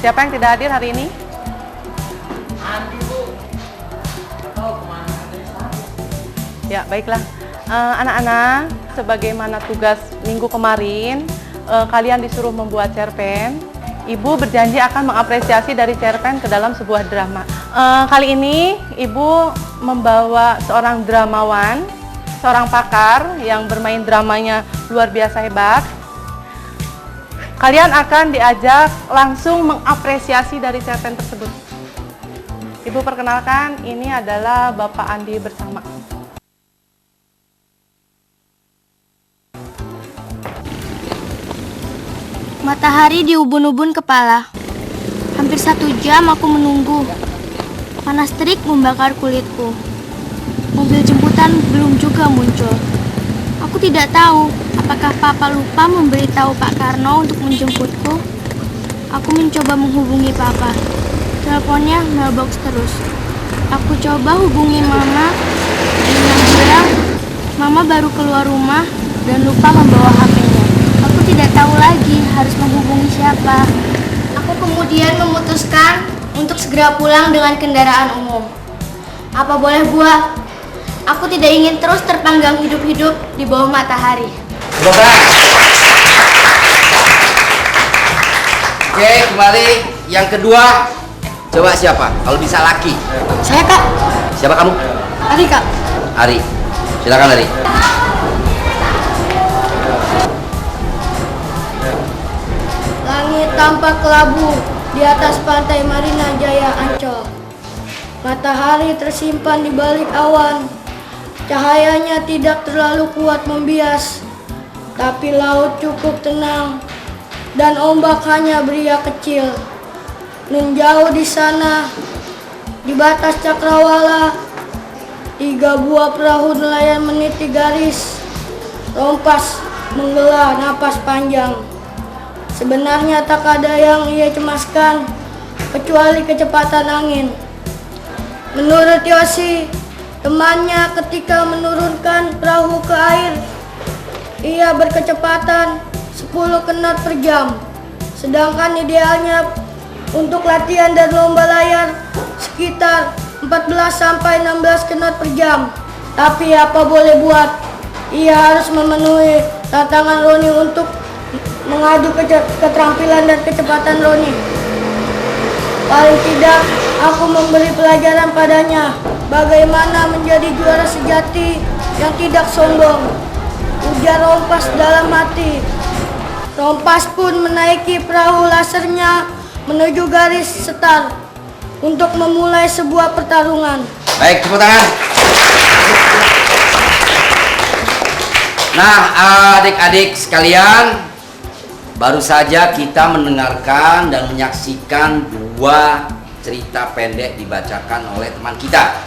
Siapa yang tidak hadir hari ini? Andi, Bu. Nggak tahu kemana adanya. Ya, baiklah. Anak-anak, sebagaimana tugas minggu kemarin, kalian disuruh membuat cerpen. Ibu berjanji akan mengapresiasi dari cerpen ke dalam sebuah drama. Kali ini, Ibu membawa seorang dramawan, seorang pakar yang bermain dramanya luar biasa hebat. Kalian akan diajak langsung mengapresiasi dari cerpen tersebut. Ibu perkenalkan, ini adalah Bapak Andi bersama. Matahari di ubun-ubun kepala. Hampir 1 jam aku menunggu. Panas terik membakar kulitku. Mobil jemputan belum juga muncul. Aku tidak tahu apakah Papa lupa memberitahu Pak Karno untuk menjemputku. Aku mencoba menghubungi Papa. Teleponnya mailbox terus. Aku coba hubungi Mama. Dia bilang Mama baru keluar rumah dan lupa membawa HP-nya. Aku tidak tahu lagi harus menghubungi siapa. Aku kemudian memutuskan untuk segera pulang dengan kendaraan umum. Apa boleh buat? Aku tidak ingin terus terpanggang hidup-hidup di bawah matahari. Oke, kembali yang kedua. Coba siapa? Kalau bisa laki. Saya, Kak. Siapa kamu? Ari, Kak. Ari. Silakan Ari. Langit tampak kelabu di atas pantai Marina Jaya Ancol. Matahari tersimpan di balik awan. Cahayanya tidak terlalu kuat membias, tapi laut cukup tenang dan ombak hanya beriak kecil. Nun jauh di sana, di batas cakrawala, 3 buah perahu nelayan meniti garis. Rompas menghela napas panjang. Sebenarnya tak ada yang ia cemaskan kecuali kecepatan angin. Menurut Yosi, temannya ketika menurunkan perahu ke air, ia berkecepatan 10 knot per jam. Sedangkan idealnya untuk latihan dan lomba layar sekitar 14 sampai 16 knot per jam. Tapi apa boleh buat, ia harus memenuhi tantangan Roni untuk mengadu keterampilan dan kecepatan Roni. Paling tidak, aku memberi pelajaran padanya bagaimana menjadi juara sejati yang tidak sombong. Ujar Rompas dalam hati. Rompas pun menaiki perahu lasernya menuju garis start untuk memulai sebuah pertarungan. Baik, tepuk tangan. Nah, adik-adik sekalian, baru saja kita mendengarkan dan menyaksikan 2 cerita pendek dibacakan oleh teman kita.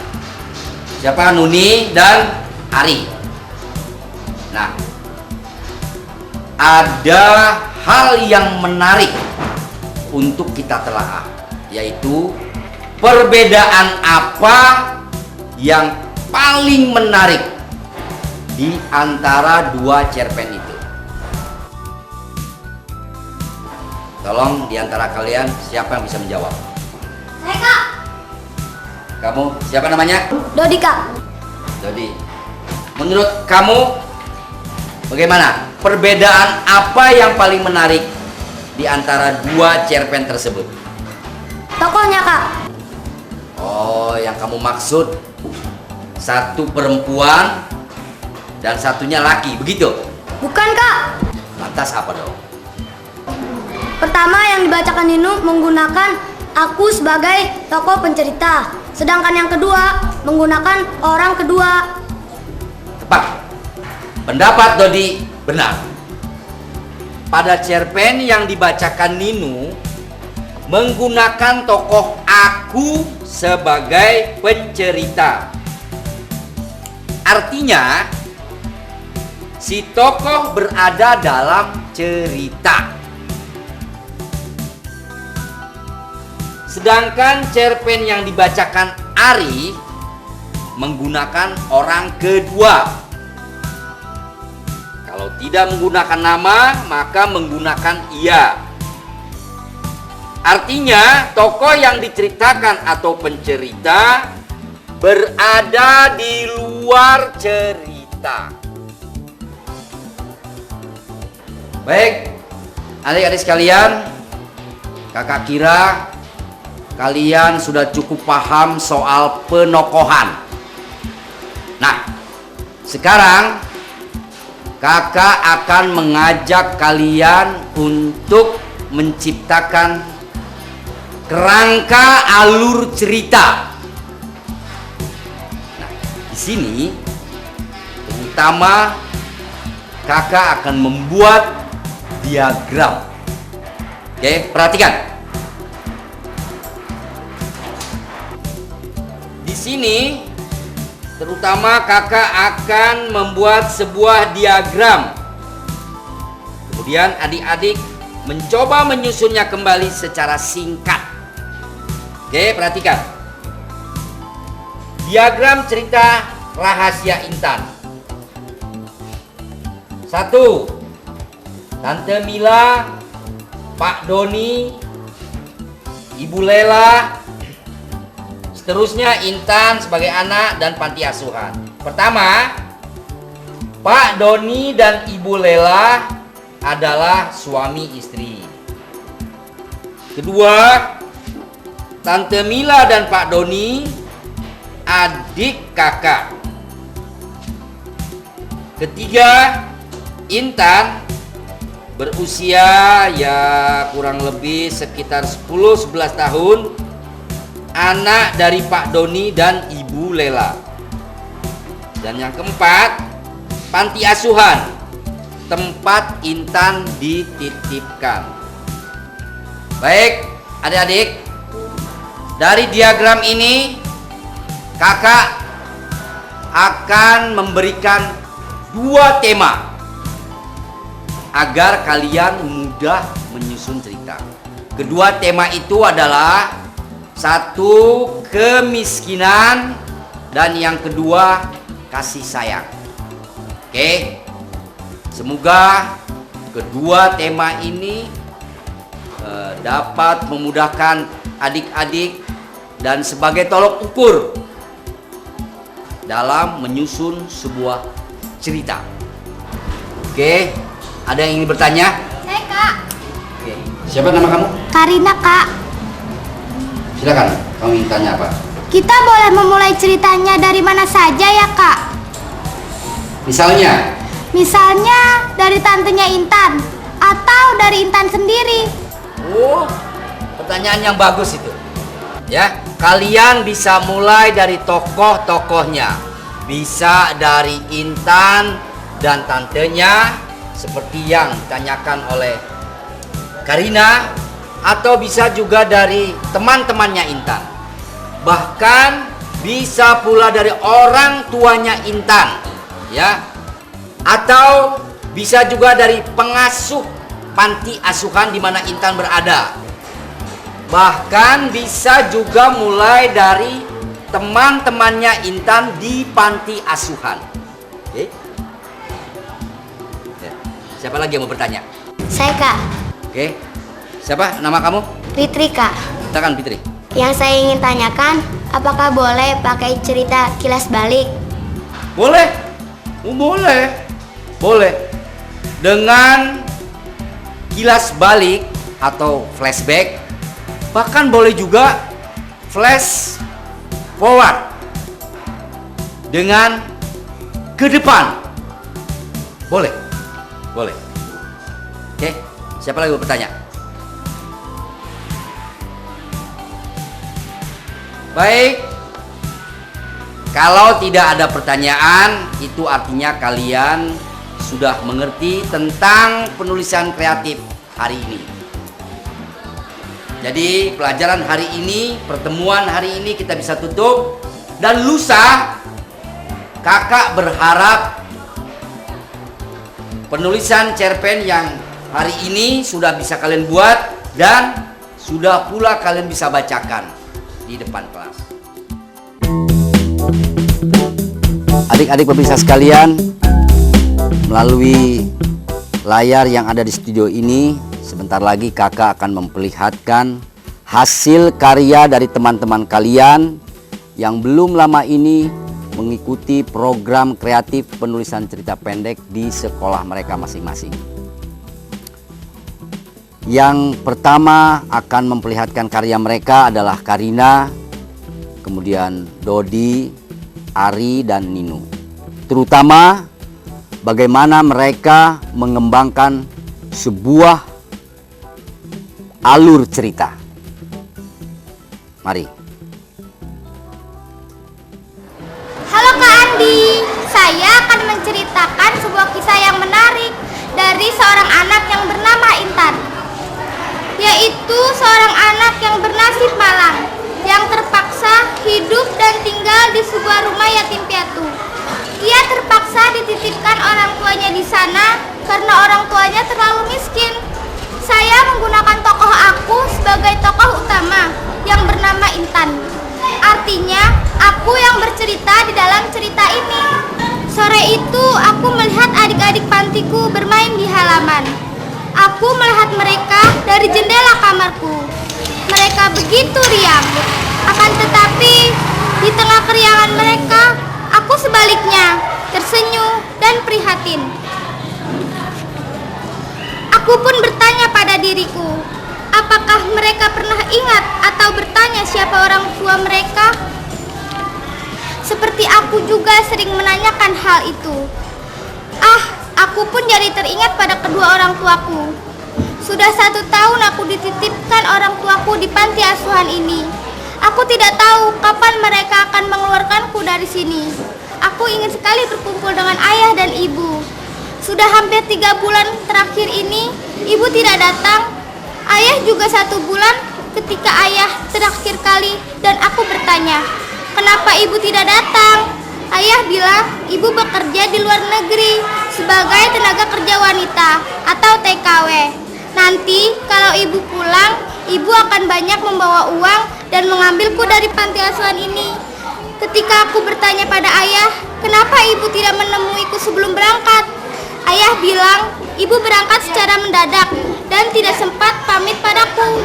Siapa? Nuni dan Ari. Nah, ada hal yang menarik untuk kita telaah, yaitu perbedaan apa yang paling menarik di antara 2 cerpen itu. Tolong di antara kalian siapa yang bisa menjawab? Saya, Kak. Kamu siapa namanya? Dodi, Kak. Dodi. Menurut kamu bagaimana? Perbedaan apa yang paling menarik di antara 2 cerpen tersebut? Tokohnya, Kak. Oh, yang kamu maksud satu perempuan dan satunya laki, begitu? Bukan, Kak. Lantas apa dong? Pertama yang dibacakan Ninu menggunakan aku sebagai tokoh pencerita. Sedangkan yang kedua menggunakan orang kedua. Tepat. Pendapat Dodi benar. Pada cerpen yang dibacakan Ninu menggunakan tokoh aku sebagai pencerita. Artinya si tokoh berada dalam cerita. Sedangkan cerpen yang dibacakan Ari menggunakan orang kedua. Kalau tidak menggunakan nama, maka menggunakan ia. Artinya tokoh yang diceritakan atau pencerita berada di luar cerita. Baik, adik-adik sekalian, kakak kira kalian sudah cukup paham soal penokohan. Nah, sekarang kakak akan mengajak kalian untuk menciptakan kerangka alur cerita. Nah, di sini terutama kakak akan membuat diagram. Oke, perhatikan. Di sini terutama kakak akan membuat sebuah diagram. Kemudian adik-adik mencoba menyusunnya kembali secara singkat. Oke, perhatikan. Diagram cerita rahasia Intan. 1. Tante Mila, Pak Doni, Ibu Lela, seterusnya Intan sebagai anak dan panti asuhan. Pertama, Pak Doni dan Ibu Lela adalah suami istri. Kedua, Tante Mila dan Pak Doni adik kakak. Ketiga, Intan berusia ya kurang lebih sekitar 10-11 tahun, anak dari Pak Doni dan Ibu Lela. Dan yang keempat, panti asuhan, tempat Intan dititipkan. Baik, adik-adik, dari diagram ini kakak akan memberikan 2 tema agar kalian mudah menyusun cerita. Kedua tema itu adalah 1, kemiskinan, dan yang kedua, kasih sayang. Oke, semoga kedua tema ini dapat memudahkan adik-adik dan sebagai tolok ukur dalam menyusun sebuah cerita. Oke, ada yang ingin bertanya? Saya Kak. Oke, siapa nama kamu? Karina Kak. Silakan, kamu ingin tanya apa? Kita boleh memulai ceritanya dari mana saja ya Kak? Misalnya? Misalnya dari tantenya Intan atau dari Intan sendiri. Oh, pertanyaan yang bagus itu. Ya, kalian bisa mulai dari tokoh-tokohnya. Bisa dari Intan dan tantenya seperti yang ditanyakan oleh Karina, atau bisa juga dari teman-temannya Intan. Bahkan bisa pula dari orang tuanya Intan, ya. Atau bisa juga dari pengasuh panti asuhan di mana Intan berada. Bahkan bisa juga mulai dari teman-temannya Intan di panti asuhan. Oke? Ya. Siapa lagi yang mau bertanya? Saya Kak. Oke. Siapa nama kamu? Fitri Kak. Katakan Fitri. Yang saya ingin tanyakan, apakah boleh pakai cerita kilas balik? Boleh. Oh, boleh. Boleh. Dengan kilas balik atau flashback, bahkan boleh juga flash forward dengan ke depan. Boleh. Boleh. Oke, siapa lagi mau bertanya? Baik. Kalau tidak ada pertanyaan, itu artinya kalian sudah mengerti tentang penulisan kreatif hari ini. Jadi pelajaran hari ini, pertemuan hari ini kita bisa tutup. Dan lusa kakak berharap penulisan cerpen yang hari ini sudah bisa kalian buat dan sudah pula kalian bisa bacakan di depan kelas. Adik-adik pemirsa sekalian, melalui layar yang ada di studio ini, sebentar lagi kakak akan memperlihatkan hasil karya dari teman-teman kalian yang belum lama ini mengikuti program kreatif penulisan cerita pendek di sekolah mereka masing-masing. Yang pertama akan memperlihatkan karya mereka adalah Karina, kemudian Dodi, Ari, dan Ninu. Terutama bagaimana mereka mengembangkan sebuah alur cerita. Mari. Halo Kak Andi, saya akan menceritakan sebuah kisah yang menarik dari seorang anak yang bernama Intan. Yaitu seorang anak yang bernasib malang, yang terpaksa hidup dan tinggal di sebuah rumah yatim piatu. Ia terpaksa dititipkan orang tuanya di sana karena orang tuanya terlalu miskin. Saya menggunakan tokoh aku sebagai tokoh utama yang bernama Intan. Artinya, aku yang bercerita di dalam cerita ini. Sore itu, aku melihat adik-adik pantiku bermain di halaman. Aku melihat mereka dari jendela kamarku. Mereka begitu riang. Akan tetapi, di tengah keriangan mereka, aku sebaliknya tersenyum dan prihatin. Aku pun bertanya pada diriku, apakah mereka pernah ingat atau bertanya siapa orang tua mereka? Seperti aku juga sering menanyakan hal itu. Aku pun jadi teringat pada kedua orang tuaku. Sudah 1 tahun aku dititipkan orang tuaku di panti asuhan ini. Aku tidak tahu kapan mereka akan mengeluarkanku dari sini. Aku ingin sekali berkumpul dengan ayah dan ibu. Sudah hampir 3 bulan terakhir ini, ibu tidak datang. Ayah juga 1 bulan ketika ayah terakhir kali dan aku bertanya, kenapa ibu tidak datang? Ayah bilang ibu bekerja di luar negeri sebagai tenaga kerja wanita atau TKW. Nanti kalau ibu pulang, ibu akan banyak membawa uang dan mengambilku dari panti asuhan ini. Ketika aku bertanya pada ayah, kenapa ibu tidak menemuiku sebelum berangkat? Ayah bilang ibu berangkat secara mendadak dan tidak sempat pamit padaku.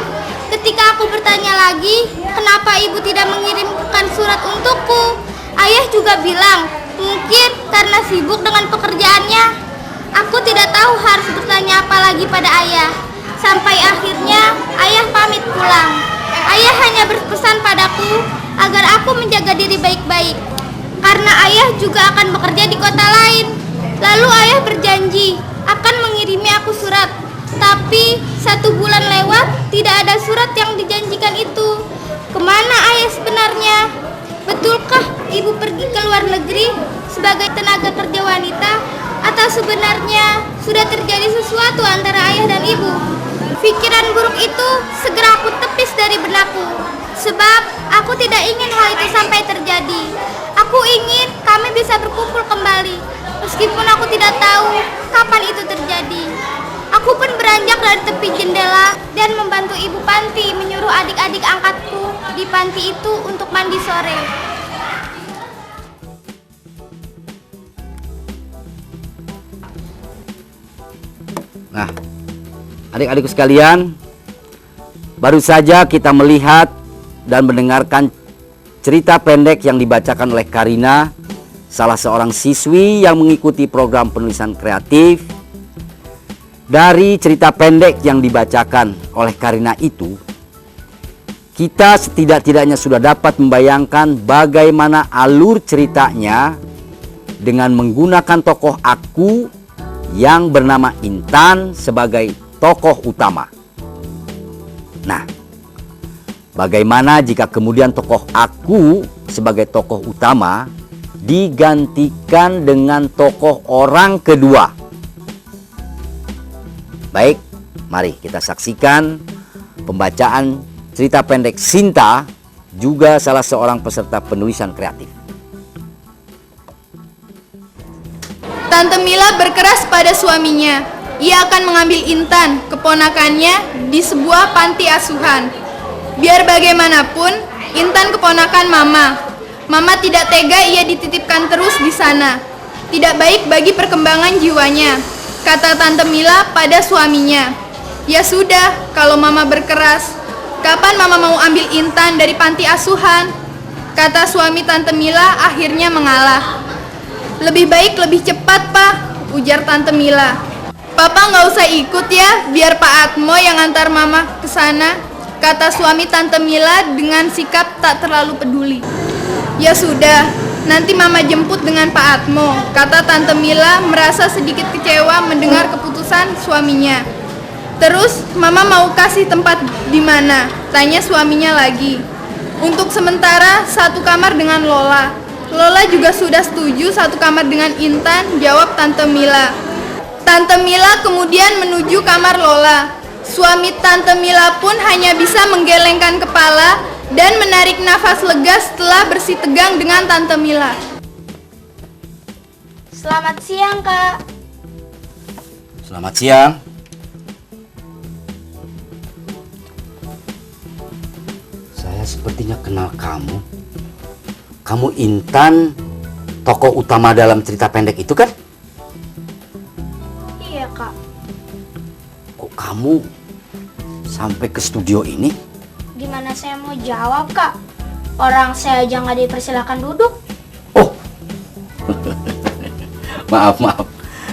Ketika aku bertanya lagi, kenapa ibu tidak mengirimkan surat untukku? Ayah juga bilang, mungkin karena sibuk dengan pekerjaannya. Aku tidak tahu harus bertanya apa lagi pada ayah. Sampai akhirnya ayah pamit pulang. Ayah hanya berpesan padaku agar aku menjaga diri baik-baik, karena ayah juga akan bekerja di kota lain. Lalu ayah berjanji akan mengirimi aku surat. Tapi 1 bulan lewat, tidak ada surat yang dijanjikan itu. Kemana ayah sebenarnya? Betulkah ibu pergi ke luar negeri sebagai tenaga kerja wanita? Atau sebenarnya sudah terjadi sesuatu antara ayah dan ibu? Pikiran buruk itu segera aku tepis dari benakku. Sebab aku tidak ingin hal itu sampai terjadi. Aku ingin kami bisa berkumpul kembali, meskipun aku tidak tahu kapan itu terjadi. Aku pun beranjak dari tepi jendela dan membantu ibu panti menyuruh adik-adik angkatku di panti itu untuk mandi sore. Nah, adik-adikku sekalian, baru saja kita melihat dan mendengarkan cerita pendek yang dibacakan oleh Karina, salah seorang siswi yang mengikuti program penulisan kreatif. Dari cerita pendek yang dibacakan oleh Karina itu, kita setidak-tidaknya sudah dapat membayangkan bagaimana alur ceritanya dengan menggunakan tokoh aku yang bernama Intan sebagai tokoh utama. Nah, bagaimana jika kemudian tokoh aku sebagai tokoh utama digantikan dengan tokoh orang kedua? Baik, mari kita saksikan pembacaan cerita pendek Sinta, juga salah seorang peserta penulisan kreatif. Tante Mila berkeras pada suaminya. Ia akan mengambil Intan, keponakannya, di sebuah panti asuhan. Biar bagaimanapun, Intan keponakan Mama. Mama tidak tega ia dititipkan terus di sana. Tidak baik bagi perkembangan jiwanya, kata Tante Mila pada suaminya. Ya sudah, kalau Mama berkeras, kapan Mama mau ambil Intan dari panti asuhan? Kata suami Tante Mila akhirnya mengalah. Lebih baik lebih cepat, Pak, ujar Tante Mila. Papa nggak usah ikut ya, biar Pak Atmo yang antar Mama ke sana, kata suami Tante Mila dengan sikap tak terlalu peduli. Ya sudah, nanti Mama jemput dengan Pak Atmo, kata Tante Mila merasa sedikit kecewa mendengar keputusan suaminya. Terus, Mama mau kasih tempat di mana? Tanya suaminya lagi. Untuk sementara, satu kamar dengan Lola. Lola juga sudah setuju satu kamar dengan Intan, jawab Tante Mila. Tante Mila kemudian menuju kamar Lola. Suami Tante Mila pun hanya bisa menggelengkan kepala dan menarik nafas lega setelah bersih tegang dengan Tante Mila. Selamat siang, Kak. Selamat siang. Saya sepertinya kenal kamu. Kamu Intan, tokoh utama dalam cerita pendek itu kan? Iya, Kak. Kok kamu sampai ke studio ini? Gimana saya mau jawab, Kak? Orang saya aja nggak dipersilakan duduk. Oh, maaf.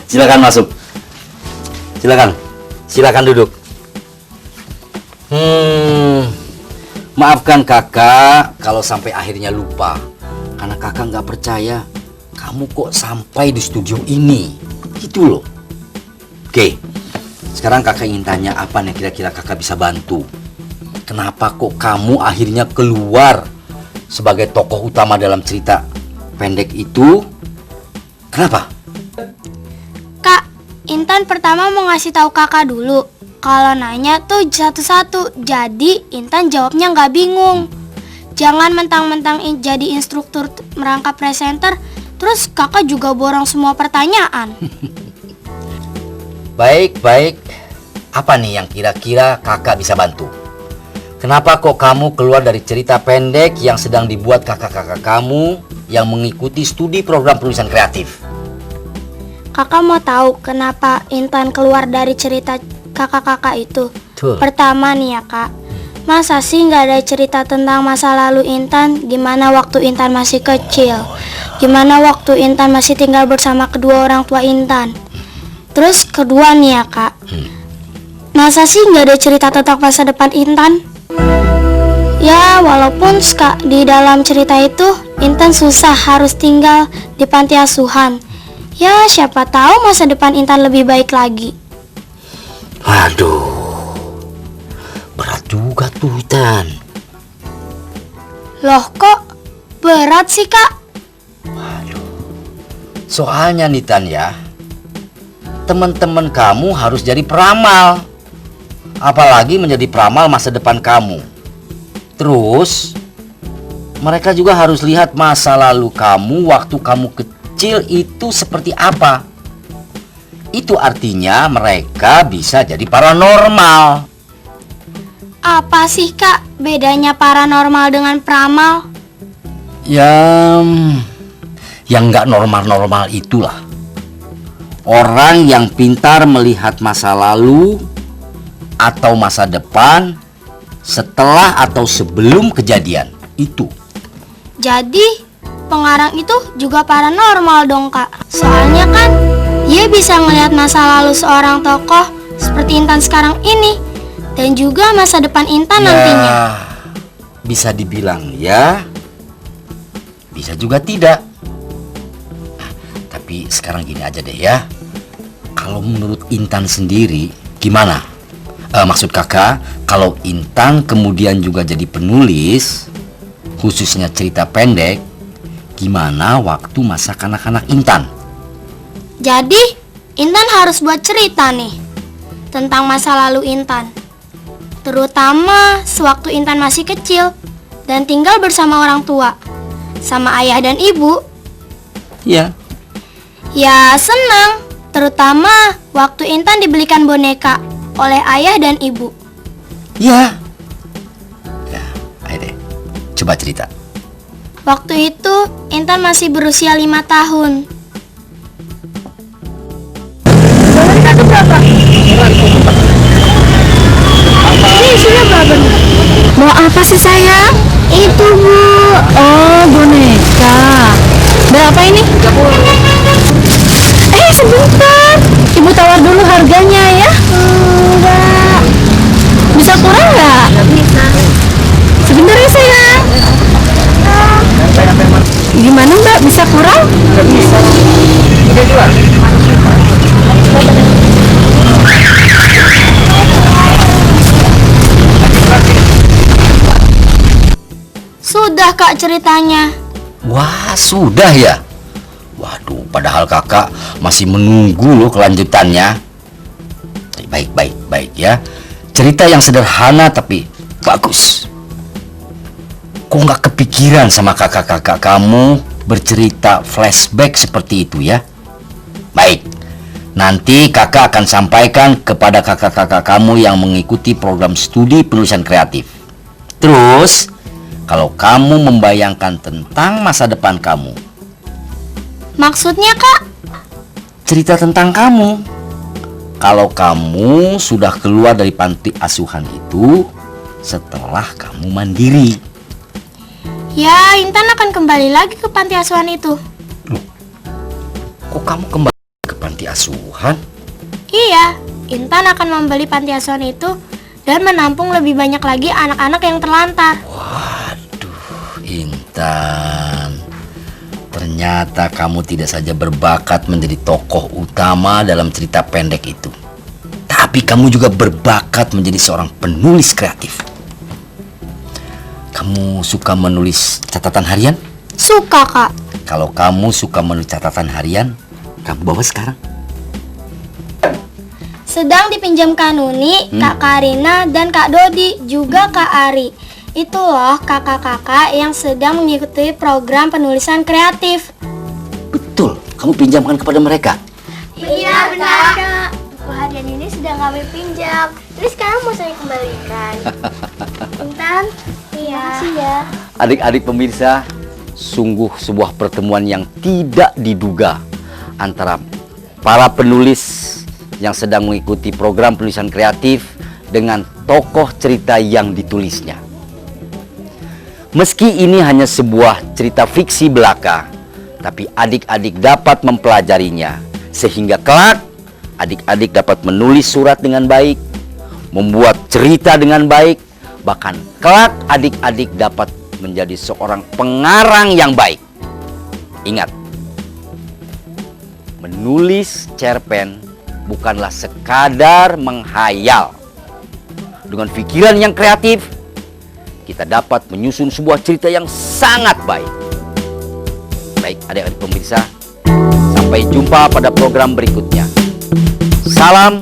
Silakan masuk. Silakan duduk. Maafkan kakak kalau sampai akhirnya lupa. Karena kakak nggak percaya kamu kok sampai di studio ini. Gitu loh. Oke, sekarang kakak ingin tanya apa nih kira-kira kakak bisa bantu. Kenapa kok kamu akhirnya keluar sebagai tokoh utama dalam cerita pendek itu? Kenapa? Kak, Intan pertama mau ngasih tahu kakak dulu. Kalau nanya tuh satu-satu, jadi Intan jawabnya nggak bingung. Jangan mentang-mentang jadi instruktur merangkap presenter, terus kakak juga borong semua pertanyaan. Baik. Apa nih yang kira-kira kakak bisa bantu? Kenapa kok kamu keluar dari cerita pendek yang sedang dibuat kakak-kakak kamu yang mengikuti studi program penulisan kreatif? Kakak mau tahu kenapa Intan keluar dari cerita kakak-kakak itu? Tuh. Pertama nih ya, Kak. Masa sih nggak ada cerita tentang masa lalu Intan? Gimana waktu Intan masih kecil? Gimana waktu Intan masih tinggal bersama kedua orang tua Intan? Terus kedua nih ya, Kak. Masa sih nggak ada cerita tentang masa depan Intan? Ya, walaupun di dalam cerita itu Intan susah harus tinggal di panti asuhan. Ya, siapa tahu masa depan Intan lebih baik lagi. Aduh, berat juga tuh Intan. Loh, kok berat sih, Kak? Soalnya nih Tan ya, teman-teman kamu harus jadi peramal. Apalagi menjadi peramal masa depan kamu. Terus mereka juga harus lihat masa lalu kamu waktu kamu kecil itu seperti apa. Itu artinya mereka bisa jadi paranormal. Apa sih, Kak, bedanya paranormal dengan peramal? Yang nggak normal-normal itulah orang yang pintar melihat masa lalu atau masa depan setelah atau sebelum kejadian itu. Jadi, pengarang itu juga paranormal dong, Kak. Soalnya kan dia bisa ngelihat masa lalu seorang tokoh seperti Intan sekarang ini dan juga masa depan Intan nantinya. Bisa dibilang ya, bisa juga tidak. Tapi sekarang gini aja deh ya. Kalau menurut Intan sendiri gimana? Maksud kakak, kalau Intan kemudian juga jadi penulis, khususnya cerita pendek, gimana waktu masa kanak-kanak Intan? Jadi, Intan harus buat cerita nih tentang masa lalu Intan. Terutama sewaktu Intan masih kecil dan tinggal bersama orang tua, sama ayah dan ibu. Iya. Ya senang, terutama waktu Intan dibelikan boneka oleh ayah dan ibu. Ya. Ya, ayo deh. Coba cerita. Waktu itu Intan masih berusia 5 tahun. Boneka itu berapa? Ini isinya berapa nih? apa sih sayang? Itu Bu. Oh, boneka. Berapa ini? 30. Sebentar. Ibu tawar dulu harganya ya. Enggak. Bisa kurang nggak? Nggak bisa. Sebentar ya sayang. Gimana Mbak? Bisa kurang? Nggak bisa. Udah jual. Sudah Kak ceritanya. Wah, sudah ya? Waduh, padahal kakak masih menunggu loh kelanjutannya. Baik ya. Cerita yang sederhana tapi bagus. Kok nggak kepikiran sama kakak-kakak kamu bercerita flashback seperti itu ya? Baik, nanti kakak akan sampaikan kepada kakak-kakak kamu yang mengikuti program studi penulisan kreatif. Terus, kalau kamu membayangkan tentang masa depan kamu, Maksudnya Kak? cerita tentang kamu. Kalau kamu sudah keluar dari panti asuhan itu setelah kamu mandiri. Ya, Intan akan kembali lagi ke panti asuhan itu. Kok kamu kembali ke panti asuhan? Iya, Intan akan membeli panti asuhan itu dan menampung lebih banyak lagi anak-anak yang terlantar. Waduh, Intan. Ternyata kamu tidak saja berbakat menjadi tokoh utama dalam cerita pendek itu, tapi kamu juga berbakat menjadi seorang penulis kreatif. Kamu suka menulis catatan harian? Suka Kak. Kalau kamu suka menulis catatan harian, kamu bawa sekarang. Sedang dipinjam Kak Nuni, Kak Karina, dan Kak Dodi, juga Kak Ari. Itu loh kakak-kakak yang sedang mengikuti program penulisan kreatif. Betul, kamu pinjamkan kepada mereka. Iya benar Kak. Buku harian ini sudah kami pinjam. Jadi sekarang mau saya kembalikan. Intan, iya. Makasih ya. Adik-adik pemirsa, sungguh sebuah pertemuan yang tidak diduga antara para penulis yang sedang mengikuti program penulisan kreatif dengan tokoh cerita yang ditulisnya. Meski ini hanya sebuah cerita fiksi belaka, tapi adik-adik dapat mempelajarinya sehingga kelak adik-adik dapat menulis surat dengan baik, membuat cerita dengan baik, bahkan kelak adik-adik dapat menjadi seorang pengarang yang baik. Ingat, menulis cerpen bukanlah sekadar menghayal. Dengan pikiran yang kreatif, kita dapat menyusun sebuah cerita yang sangat baik. Baik, adik-adik pemirsa, sampai jumpa pada program berikutnya. Salam